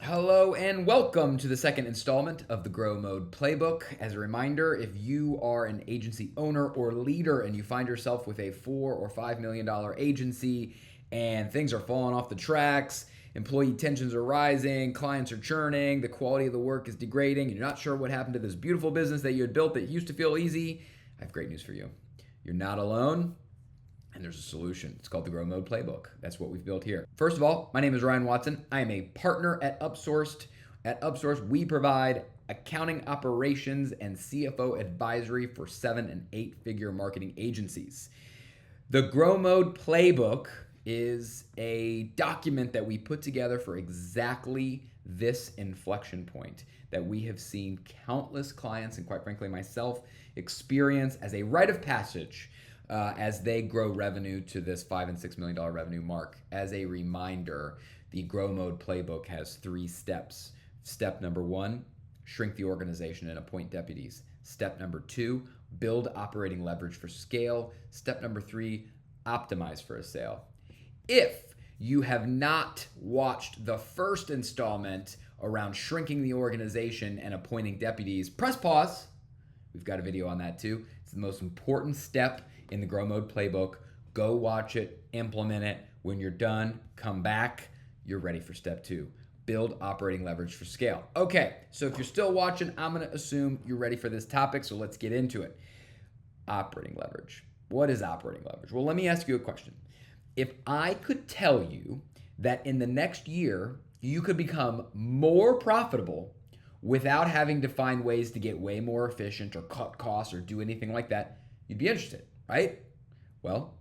Hello and welcome to the second installment of the Grow Mode Playbook. As a reminder, if you are an agency owner or leader and you find yourself with a $4 or $5 million agency and things are falling off the tracks, employee tensions are rising, clients are churning, the quality of the work is degrading, and you're not sure what happened to this beautiful business that you had built that used to feel easy, I have great news for you. You're not alone. And there's a solution. It's called the Grow Mode Playbook. That's what we've built here. First of all, my name is Ryan Watson. I am a partner at Upsourced. At Upsourced, we provide accounting operations and CFO advisory for 7 and 8-figure marketing agencies. The Grow Mode Playbook is a document that we put together for exactly this inflection point that we have seen countless clients and, quite frankly, myself experience as a rite of passage as they grow revenue to this $5 and $6 million revenue mark. As a reminder, the Grow Mode Playbook has 3 steps. Step number 1, shrink the organization and appoint deputies. Step number 2, build operating leverage for scale. Step number 3, optimize for a sale. If you have not watched the first installment around shrinking the organization and appointing deputies, press pause. We've got a video on that too. It's the most important step in the Grow Mode Playbook. Go watch it, implement it. When you're done, come back. You're ready for step 2. Build operating leverage for scale. Okay, so if you're still watching, I'm gonna assume you're ready for this topic, so let's get into it. Operating leverage. What is operating leverage? Well, let me ask you a question. If I could tell you that in the next year, you could become more profitable without having to find ways to get way more efficient or cut costs or do anything like that, you'd be interested, right? Well,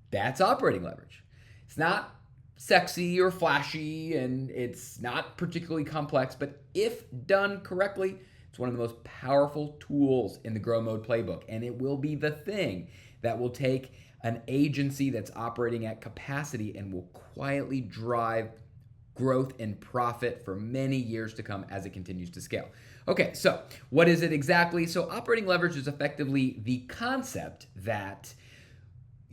that's operating leverage. It's not sexy or flashy and it's not particularly complex, but if done correctly, it's one of the most powerful tools in the Grow Mode Playbook, and it will be the thing that will take an agency that's operating at capacity and will quietly drive growth and profit for many years to come as it continues to scale. Okay, so what is it exactly? So operating leverage is effectively the concept that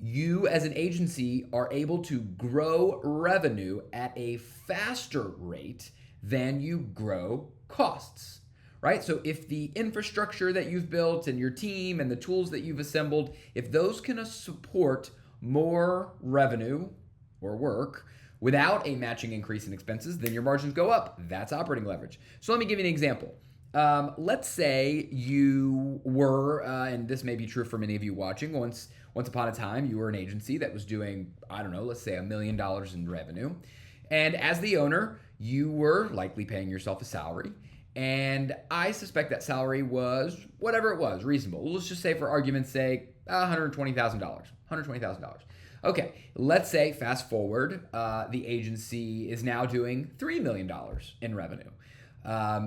you as an agency are able to grow revenue at a faster rate than you grow costs, right? So if the infrastructure that you've built and your team and the tools that you've assembled, if those can support more revenue or work without a matching increase in expenses, then your margins go up. That's operating leverage. So let me give you an example. Let's say you were, and this may be true for many of you watching, once upon a time, you were an agency that was doing, I don't know, let's say $1 million in revenue. And as the owner, you were likely paying yourself a salary. And I suspect that salary was, whatever it was, reasonable. Let's just say for argument's sake, $120,000. Okay, let's say, fast forward, the agency is now doing $3 million in revenue.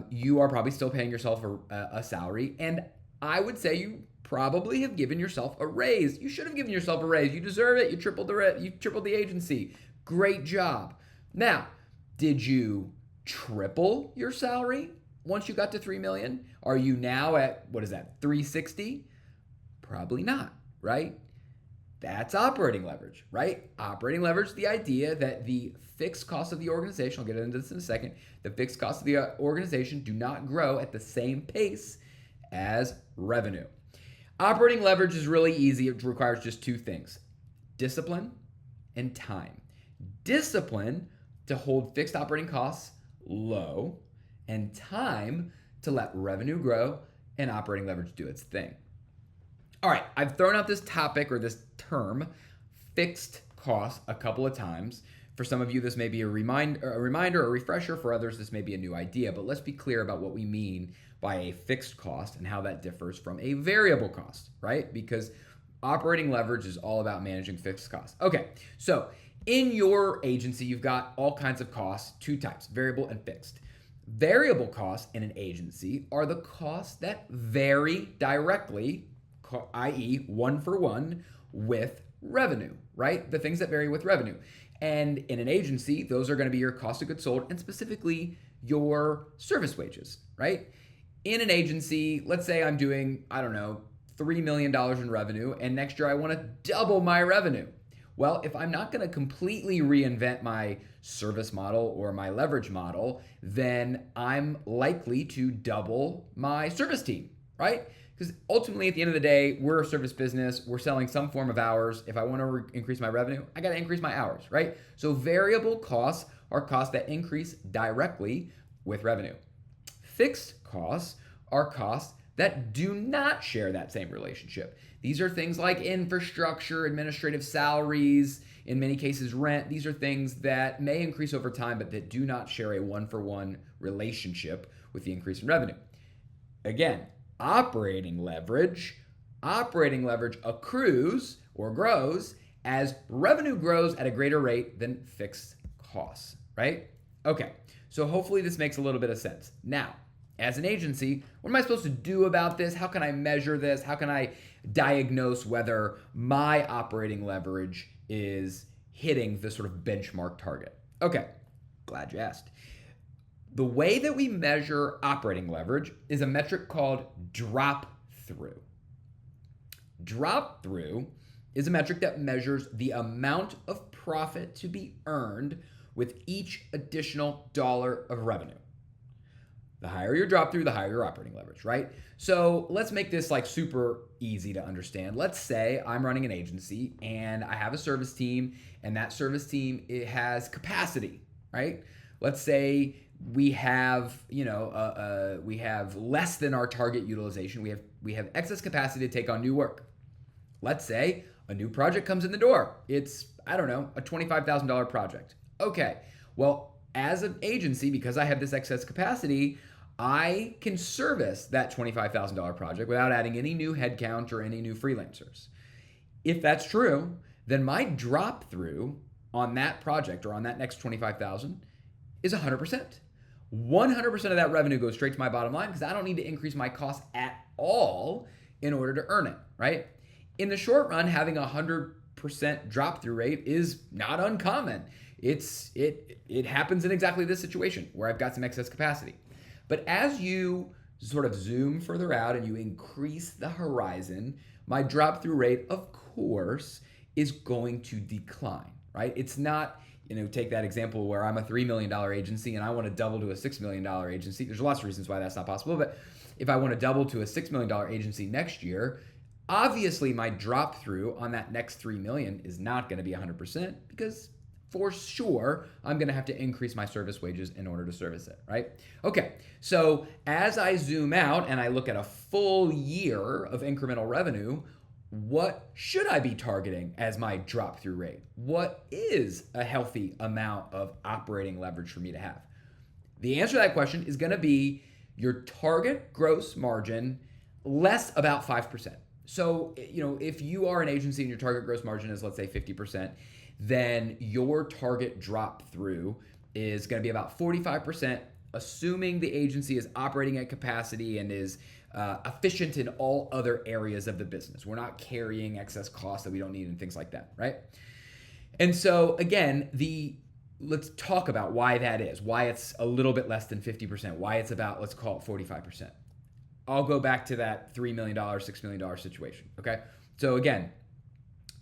You are probably still paying yourself a salary, and I would say you probably have given yourself a raise. You should have given yourself a raise. You deserve it. You tripled the agency. Great job. Now, did you triple your salary once you got to 3 million? Are you now at, what is that, 360? Probably not, right? That's operating leverage, right? Operating leverage, the idea that the fixed costs of the organization, I'll get into this in a second, the fixed costs of the organization do not grow at the same pace as revenue. Operating leverage is really easy. It requires just 2 things, discipline and time. Discipline to hold fixed operating costs low, and time to let revenue grow and operating leverage do its thing. All right, I've thrown out this topic or this term, fixed costs, a couple of times. For some of you, this may be a reminder, a refresher. For others, this may be a new idea, but let's be clear about what we mean by a fixed cost and how that differs from a variable cost, right? Because operating leverage is all about managing fixed costs. Okay, so in your agency, you've got all kinds of costs, 2 types, variable and fixed. Variable costs in an agency are the costs that vary directly, i.e. one for one with revenue, right? The things that vary with revenue. And in an agency, those are going to be your cost of goods sold and specifically your service wages, right? In an agency, let's say I'm doing, I don't know, $3 million in revenue, and next year I want to double my revenue. Well, if I'm not going to completely reinvent my service model or my leverage model, then I'm likely to double my service team, right? Because ultimately, at the end of the day, we're a service business. We're selling some form of hours. If I want to increase my revenue, I got to increase my hours, right? So variable costs are costs that increase directly with revenue. Fixed costs are costs that do not share that same relationship. These are things like infrastructure, administrative salaries, in many cases rent. These are things that may increase over time, but that do not share a one-for-one relationship with the increase in revenue. Again, operating leverage accrues or grows as revenue grows at a greater rate than fixed costs, right? Okay, so hopefully this makes a little bit of sense. Now, as an agency, what am I supposed to do about this? How can I measure this? How can I diagnose whether my operating leverage is hitting the sort of benchmark target? Okay, glad you asked. The way that we measure operating leverage is a metric called drop through. Drop through is a metric that measures the amount of profit to be earned with each additional dollar of revenue. The higher your drop through, the higher your operating leverage, right? So let's make this like super easy to understand. Let's say I'm running an agency and I have a service team, and that service team, it has capacity, right? Let's say we have, we have less than our target utilization. We have excess capacity to take on new work. Let's say a new project comes in the door. It's, I don't know, a $25,000 project. Okay, well, as an agency, because I have this excess capacity, I can service that $25,000 project without adding any new headcount or any new freelancers. If that's true, then my drop through on that project or on that next $25,000 is 100%. 100% of that revenue goes straight to my bottom line because I don't need to increase my costs at all in order to earn it, right? In the short run, having a 100% drop through rate is not uncommon. It happens in exactly this situation where I've got some excess capacity. But as you sort of zoom further out and you increase the horizon, my drop through rate, of course, is going to decline, right? It's not, take that example where I'm a $3 million agency and I want to double to a $6 million agency. There's lots of reasons why that's not possible, but if I want to double to a $6 million agency next year, obviously my drop through on that next 3 million is not going to be 100% because for sure, I'm going to have to increase my service wages in order to service it, right? Okay, so as I zoom out and I look at a full year of incremental revenue, what should I be targeting as my drop through rate? What is a healthy amount of operating leverage for me to have? The answer to that question is going to be your target gross margin less about 5%. So, if you are an agency and your target gross margin is, let's say, 50%, then your target drop through is going to be about 45%, assuming the agency is operating at capacity and is efficient in all other areas of the business. We're not carrying excess costs that we don't need and things like that, right? And so again, let's talk about why that is, why it's a little bit less than 50%, why it's about, let's call it 45%. I'll go back to that $3 million, $6 million situation, okay? So again,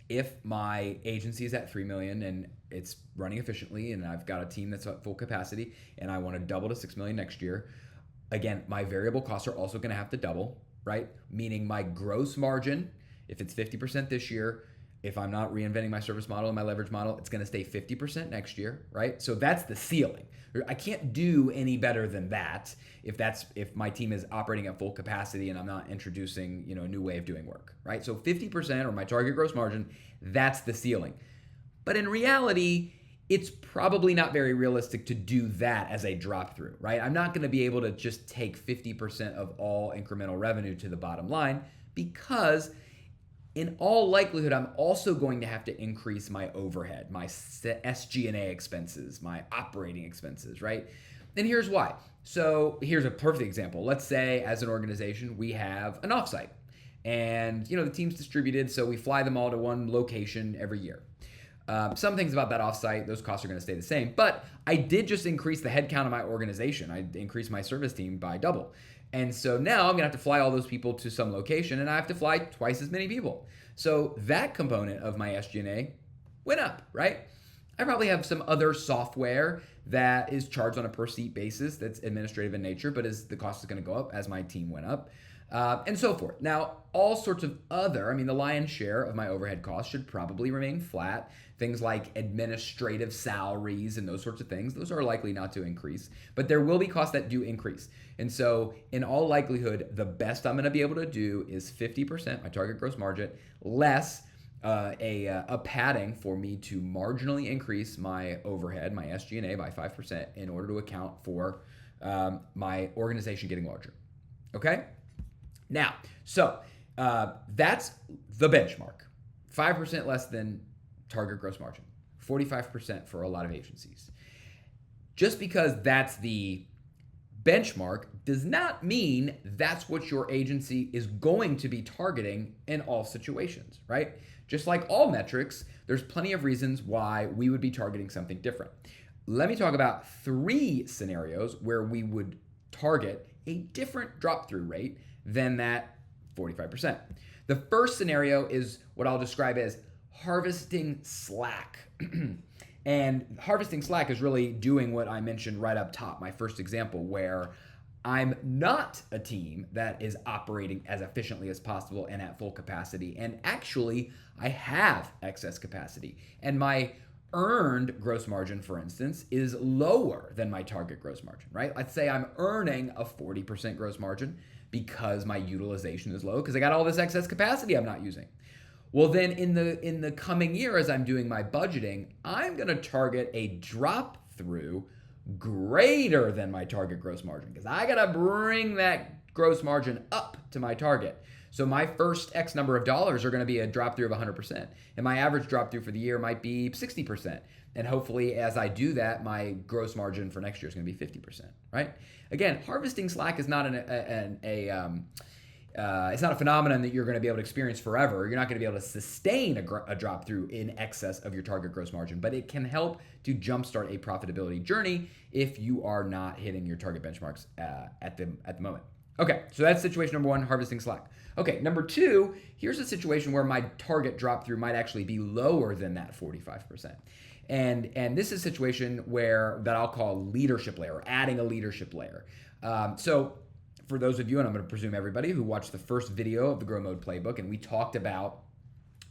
if my agency is at 3 million and it's running efficiently and I've got a team that's at full capacity and I want to double to 6 million next year, again, my variable costs are also going to have to double, right? Meaning my gross margin, if it's 50% this year, if I'm not reinventing my service model and my leverage model, it's going to stay 50% next year, right? So that's the ceiling. I can't do any better than that if my team is operating at full capacity and I'm not introducing, a new way of doing work, right? So 50% or my target gross margin, that's the ceiling. But in reality, it's probably not very realistic to do that as a drop through, right? I'm not going to be able to just take 50% of all incremental revenue to the bottom line because in all likelihood, I'm also going to have to increase my overhead, my SG&A expenses, my operating expenses, right? And here's why. So here's a perfect example. Let's say as an organization, we have an offsite and, the team's distributed, so we fly them all to one location every year. Some things about that offsite, those costs are going to stay the same, but I did just increase the headcount of my organization. I increased my service team by double. And so now I'm going to have to fly all those people to some location and I have to fly twice as many people. So that component of my SG&A went up, right? I probably have some other software that is charged on a per seat basis that's administrative in nature, but the cost is going to go up as my team went up, and so forth. Now, all sorts of the lion's share of my overhead costs should probably remain flat. Things like administrative salaries and those sorts of things, those are likely not to increase, but there will be costs that do increase. And so in all likelihood, the best I'm going to be able to do is 50%, my target gross margin, less a padding for me to marginally increase my overhead, my SG&A, by 5% in order to account for my organization getting larger. Okay? Now, so that's the benchmark. 5% less than target gross margin, 45% for a lot of agencies. Just because that's the benchmark does not mean that's what your agency is going to be targeting in all situations, right? Just like all metrics, there's plenty of reasons why we would be targeting something different. Let me talk about 3 scenarios where we would target a different drop-through rate than that 45%. The first scenario is what I'll describe as harvesting slack. And harvesting slack is really doing what I mentioned right up top, my first example, where I'm not a team that is operating as efficiently as possible and at full capacity. And actually, I have excess capacity. And my earned gross margin, for instance, is lower than my target gross margin, right? Let's say I'm earning a 40% gross margin because my utilization is low because I got all this excess capacity I'm not using. Well, then in the coming year, as I'm doing my budgeting, I'm going to target a drop through greater than my target gross margin because I got to bring that gross margin up to my target. So my first X number of dollars are going to be a drop through of 100%. And my average drop through for the year might be 60%. And hopefully as I do that, my gross margin for next year is going to be 50%, right? Again, harvesting slack is not it's not a phenomenon that you're going to be able to experience forever. You're not going to be able to sustain a drop through in excess of your target gross margin, but it can help to jumpstart a profitability journey if you are not hitting your target benchmarks at the moment. Okay, so that's situation number 1, harvesting slack. Okay, number 2, here's a situation where my target drop through might actually be lower than that 45%. And this is a situation where that I'll call leadership layer, or adding a leadership layer. So for those of you, and I'm going to presume everybody who watched the first video of the Grow Mode Playbook, and we talked about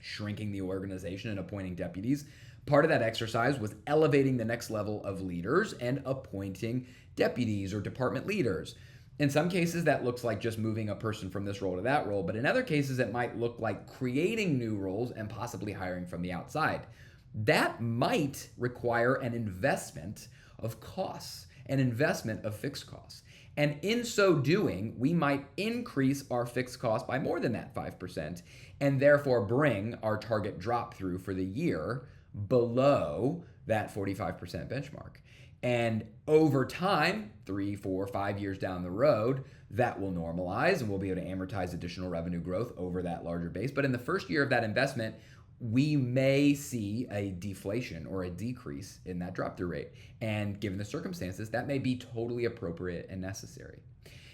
shrinking the organization and appointing deputies, part of that exercise was elevating the next level of leaders and appointing deputies or department leaders. In some cases, that looks like just moving a person from this role to that role, but in other cases, it might look like creating new roles and possibly hiring from the outside. That might require an investment of costs, an investment of fixed costs. And in so doing, we might increase our fixed cost by more than that 5% and therefore bring our target drop through for the year below that 45% benchmark. And over time, 3, 4, 5 years down the road, that will normalize and we'll be able to amortize additional revenue growth over that larger base. But in the first year of that investment, we may see a deflation or a decrease in that drop-through rate. And given the circumstances, that may be totally appropriate and necessary.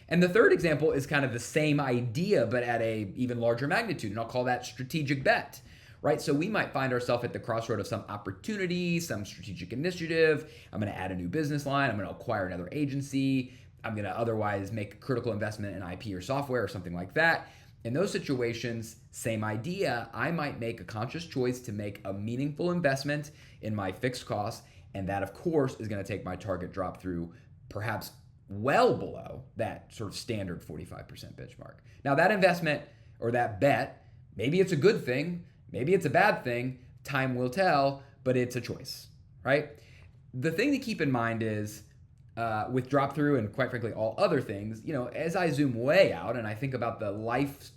And the third example is kind of the same idea, but at a even larger magnitude. And I'll call that strategic bet, right? So we might find ourselves at the crossroad of some opportunity, some strategic initiative. I'm going to add a new business line. I'm going to acquire another agency. I'm going to otherwise make a critical investment in IP or software or something like that. In those situations, same idea, I might make a conscious choice to make a meaningful investment in my fixed costs, and that, of course, is going to take my target drop through perhaps well below that sort of standard 45% benchmark. Now, that investment or that bet, maybe it's a good thing, maybe it's a bad thing, time will tell, but it's a choice, right? The thing to keep in mind is, with drop through and quite frankly all other things, as I zoom way out and I think about the life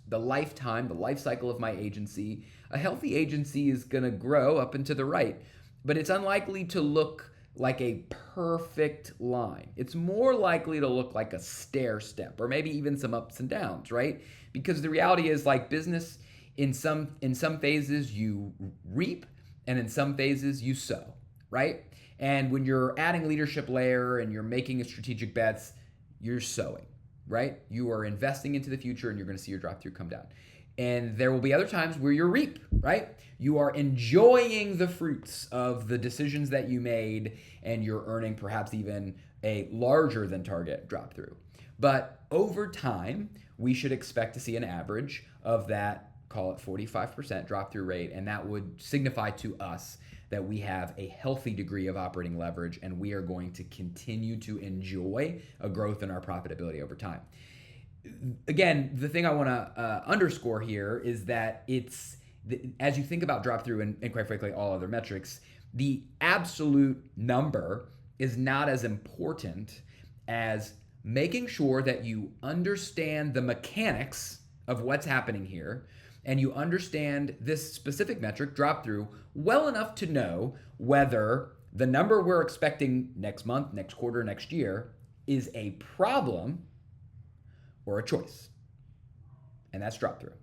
cycle of my agency, a healthy agency is going to grow up and to the right, but it's unlikely to look like a perfect line. It's more likely to look like a stair step or maybe even some ups and downs, right? Because the reality is, like business, in some phases you reap and in some phases you sow, right? And when you're adding leadership layer and you're making strategic bets, you're sowing, right? You are investing into the future and you're going to see your drop through come down. And there will be other times where you reap, right? You are enjoying the fruits of the decisions that you made, and you're earning perhaps even a larger than target drop through. But over time, we should expect to see an average of that, call it 45% drop through rate, and that would signify to us that we have a healthy degree of operating leverage, and we are going to continue to enjoy a growth in our profitability over time. Again, the thing I want to underscore here is that as you think about drop through and quite frankly all other metrics, the absolute number is not as important as making sure that you understand the mechanics of what's happening here, and you understand this specific metric, drop through, well enough to know whether the number we're expecting next month, next quarter, next year is a problem or a choice. And that's drop through.